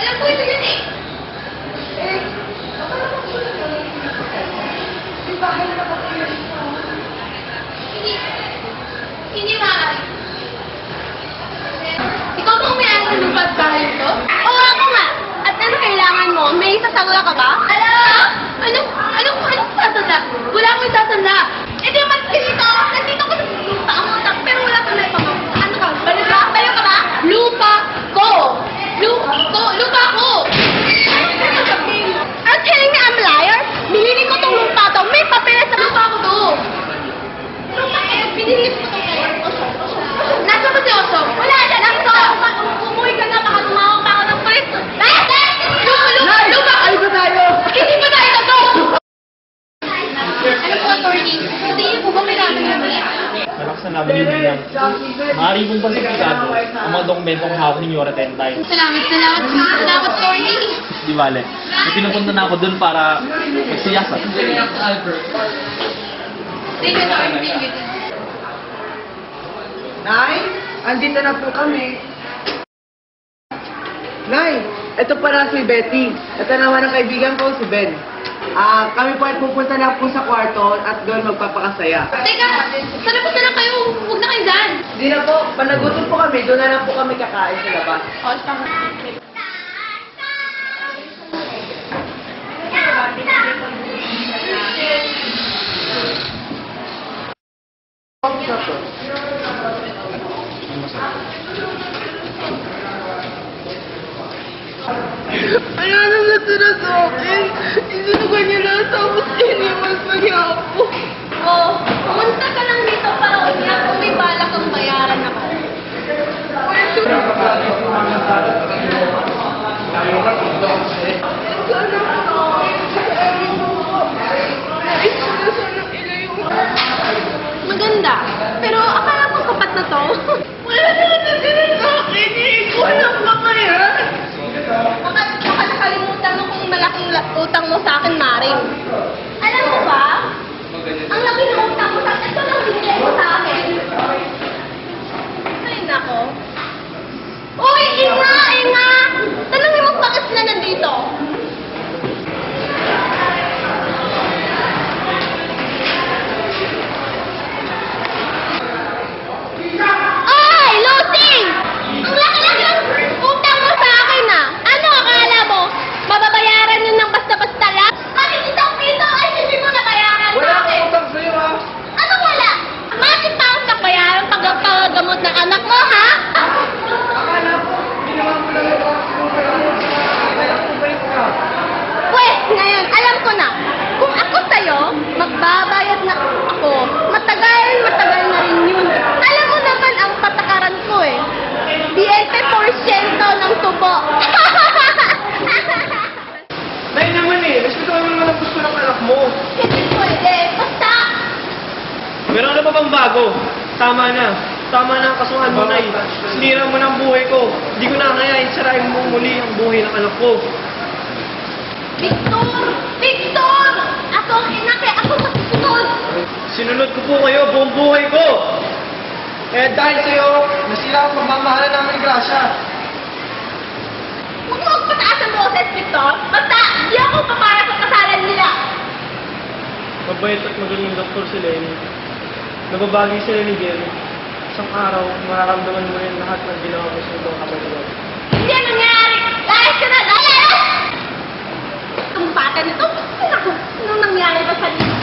Alam ko ito yun eh. May bahay na ba kayo ito? Hindi maaari. Ikaw bang may-ari ng lupa at bahay ito? Oo, ako nga. At ano kailangan mo? May sasangla ka ba? Anong sasangla? Wala akong sasangla. Eh di naman dito. Nandito ko sa lupa ang utak, pero wala kang naipamang. Ano ka? Tayo ka ba? Lupa ko! Lupa ko! Are you telling me I'm a liar? Binili ko tong lupa to. May papeles sa lupa ko to. Lupa eh, binili ko tong Oso. Nasa ba si Oso? Wala na lang to. Umuwi ka na, baka tumawag pa ako ng polis. Lupa! Ay ba tayo? Hindi ba tayo to? Ano po, attorney? Hindi niyo po ba kailangan namin? Malaksan namin yun lang. Maaari pong pasipikado ang mga dokumentong hawak ninyo retentay. Salamat, attorney. Di bale. May pinupunta na ako dun para magsiyasat. Thank you, attorney. Nay, andito na po kami. Nay, ito pala si Betty. Ito naman ang kaibigan ko, si Ben. Kami po ay pupunta na po sa kwarto at doon magpapakasaya. Teka, sana po lang kayo. Huwag na kayo dyan. Di na po, panagutom po kami, doon na lang po kami kakain sa labas. Oh, tama. Ano nang natira sa akin? Isinugan niya na tapos inimas pa niya ako. Oh, pumunta ka lang dito para umiyak kung may balak kang bayaran ako. Maganda. Pero akala ko sapat na to. Wala na natira sa akin eh. Walang makayan. Baka nakalimutan mo kung malaking utang mo sa akin, Maring. Alam mo ba? Ang laki ng utang mo sa akin. Ito lang binigay mo sa akin. Ay, nako. Uy, Inga! Tanungin mo bakit sila nandito. Ay, Lucy! Ang laki-laki ng utang mo sa akin ah! Ano akala mo? Mababayaran yun ng basta-basta lang? Kasi itong pito ay hindi mo nabayaran sa Wala akin! akong utang sa'yo ha. Ano wala? Bakit pa ang bayaran paggamot ng anak mo, ha? Akala ko, ginawa mo lang ito. Kaya bumalik ka. Pwes, ngayon, alam ko na. Kung ako sa'yo, magbabayad na ako. Matagal na rin yun. Alam mo naman ang patakaran ko eh. 20% ng tubo. Nay naman eh, respetuhan mo naman ang gusto ng anak mo. Hindi pwede. Basta. Meron na ba bang bago? Tama na. Tama na ang kasuhan mo, Nay. Sinira mo ng buhay ko. Hindi ko na kaya sirain mo muli ang buhay ng anak ko. Victor! Ako ang ina, kaya ako masusunod. Sinunod ko po kayo buong buhay ko. Eh dahil sa'yo, nasira ang pagmamahalan namin ni Gracia. Huwag mo magpataas ang boses, Victor. Basta, di ako papara sa kasalan nila. Mabait at magaling doktor si Lenny. Nababagi sila ni Jerry. Isang araw, mararamdaman mo rin lahat ng ginawa mo sa ibang kapatid. Hindi yan nangyari. Layas ka na! Layas! Ang bata nito, naku, anong nangyari ba sa nila?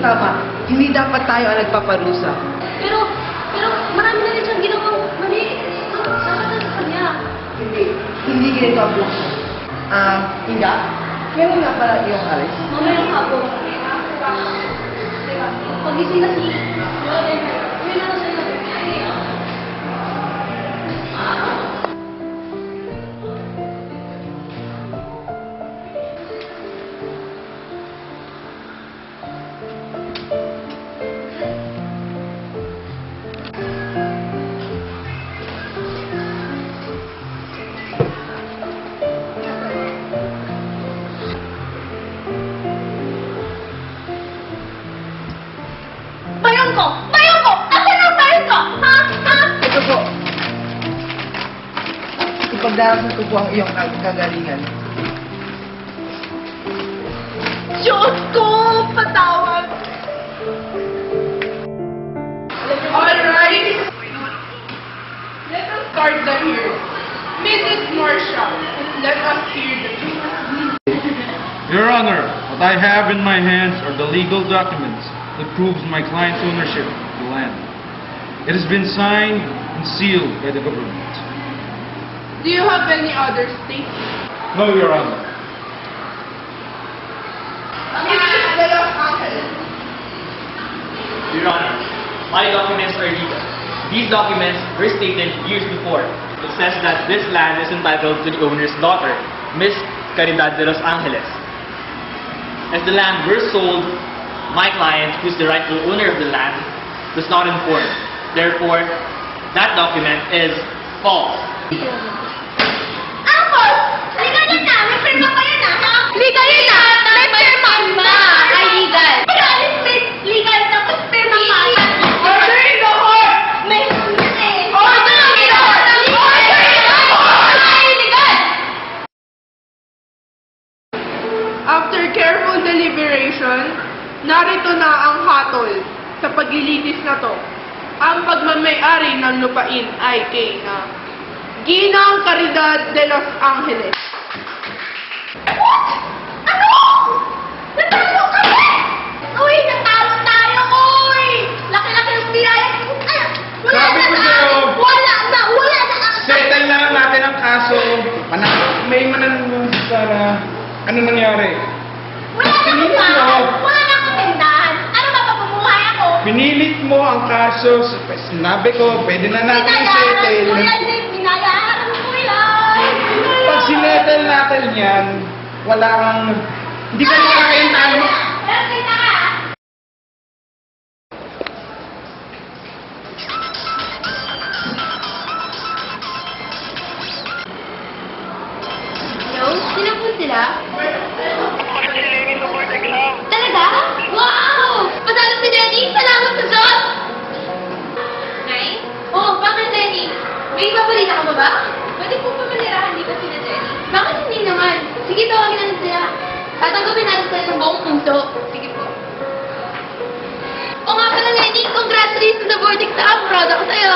tama. Hindi dapat tayo ang nagpaparusa. Pero marami na rin siyang ginawang mali. Dapat na sa kanya. Hindi ganito ang buhay. Inga, kailan nga pala yung alis? Mamayang hapon. Pagising na si... Uwi na siya. Bayon ko! Bayon ko! Asan ang bayon ko? Ha? Ha? Ito po. Ipagdarasal ko po ang iyong kagalingan. Diyos ko! Patawad! Alright. Let us start the hearing. Mrs. Marshall, let us hear the truth. Your Honor, what I have in my hands are the legal documents that proves my client's ownership of the land. It has been signed and sealed by the government. Do you have any other statements? No, Your Honor. Mrs. De Los Angeles. Your Honor, my documents are legal. These documents were stated years before. It says that this land is entitled to the owner's daughter, Miss Caridad de Los Angeles. As the land were sold, my client, who is the rightful owner of the land, was not informed. Therefore, that document is false. Apos! Legal yan na! May firma pa yan na! Legal yan na! May firma pa! Ay, legal! Pero alis may legal tapos firma pa! Order in the court! May... Order in the court! Order in the court! Ay, legal! After careful deliberation, narito na ang hatol sa paglilitis na to. Ang pagmamay-ari ng lupain ay kay Ginang Caridad de Los Angeles. Ano? Natalo kami! Uy, natalo tayo, uy! Laki-laki ng biyaya. Wala Sabi na ko na! sa'yo. Wala na! Wala na! Settle na lang natin ang kaso. May mananong si Sarah. Ano nangyari? Wala na Pinilit kapahan! mo. Wala na katindahan! Ano ba papamumuhay ako? Pinilit mo ang kaso. Sinabi ko, pwede na natin Pinayaran ko i-settle. yan, Dave! Pinayaran ko yan! Pag sinettle natin yan, wala kang... Hindi ka nakakaintalo. Nakita ka! Hello? Sino po sila? Talaga? Wow! Patalo si Lenny! Salamat sa Diyos! Nay? Oo, bakit Lenny? May ipabalita ka ba ba? Pwede po pamalirahan di ba sila Lenny? Bakit hindi naman? Sige, tawagin natin sila. Tatanggapin natin sila ng buong puso. Sige po. O nga pala Lenny, congratulations sa board exam. Proud ako sa'yo.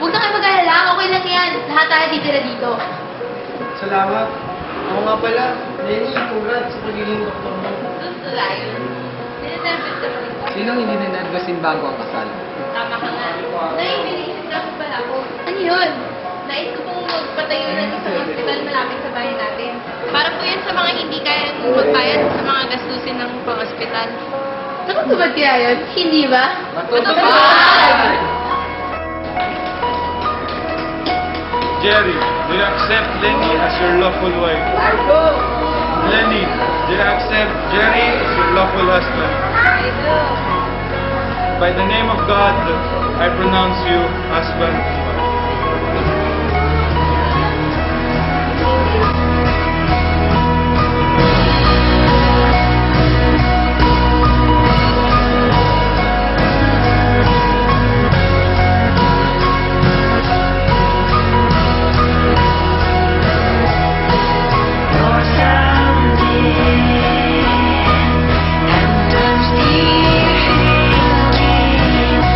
Huwag na kayo mag-alala. Okay lang yan. Lahat tayo titira dito. Salamat. Ako nga pala. Lenny, congrats sa pagiging doktor mo. Gusto tayo. Sinasempit ka pa rin. Sinong hindi ninervosin bago ang kasal? Tama ka nga. Nay, may naisip na ako pala ako. Ano yun? Nais ko pong magpatayo ng isang hospital malapit sa bahay natin. Para po yan sa mga hindi kaya magbayad sa mga gastusin ng pang-hospital. Nakatubad kaya yun? Hindi ba? Matutupad! Jerry, do you accept Lenny as your lawful wife? Marco! Lenny, do you accept Jerry as your lawful husband? I do. By the name of God, I pronounce you husband and wife.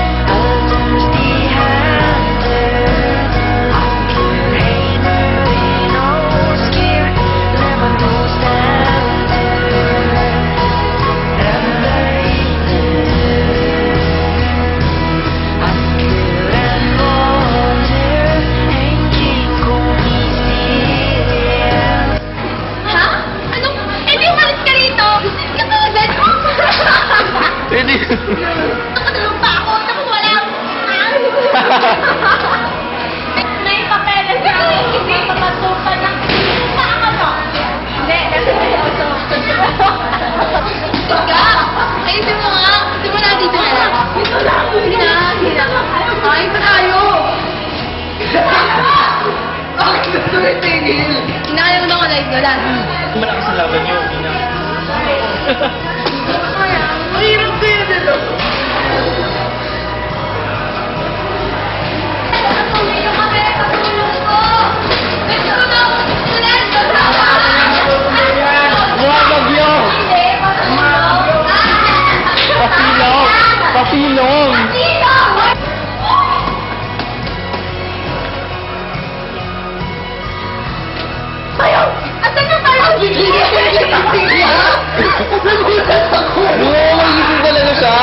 Thirsty hand itigil? Kinakalimutan ko live ko lang. Malakas ang laban niyo, Ina. Mahirap kaya dito. Tumulong kami! Patulong ko! Nagtulong! Tulan! Mga bagyo! Hindi! Patulong! Papilong! Papilong! Patulong! Ayaw! Asan na tayo? Lumagising talaga siya!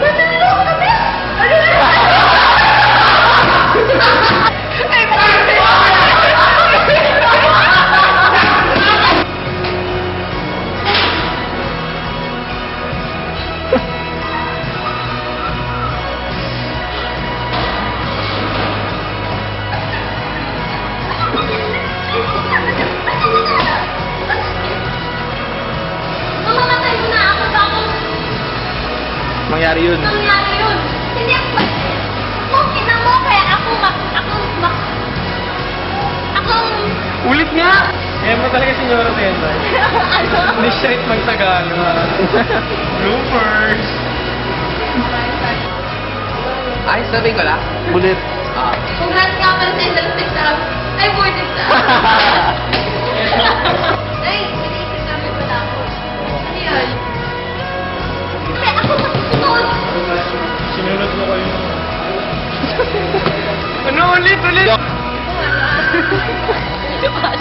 Natulong kami! Ano na? Ay, mamamatay mo na ako ba ako? Mangyari yun. Nangyari yun. Hindi ako okay na mo, kaya akong Ulit nga! Eh mo talaga Senyora Tenda. ano? Hindi siya rin magtagalog. Bloopers! Ay, sabihin ko lang. Ulit. Congrats nga pala sa isang exam. Ay, board exam. Ay, iniisip namin pala ako. Ano yun? Kasi ako masusunod. Sinunod mo kayo. Ano ulit? Ulit!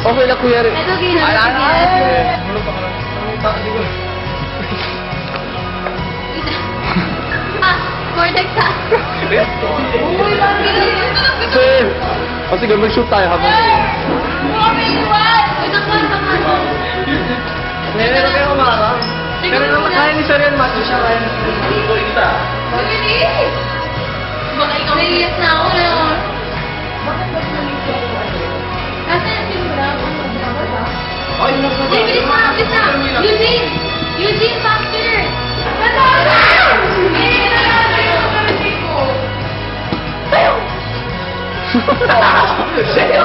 Okay na, Kuya Rick. Ito, Gino. Ala na. Mulo pa ka lang. Board exam. Uy, Sir! O sige, mag-shoot tayo habang... Moving one! Uy, naman. Meron kayo umarang. Pero naman kaya ni Sir yan, Matthew siya kaya. Bilis! Baka ikaw naiiyak na ako na. Nasaan yung simula? Ay, Uy, bilis na! Bilis na! Eugene! Eugene, faster! Wala na! Hindi na natin yung pamilya ko. Ayaw! Sa'yo.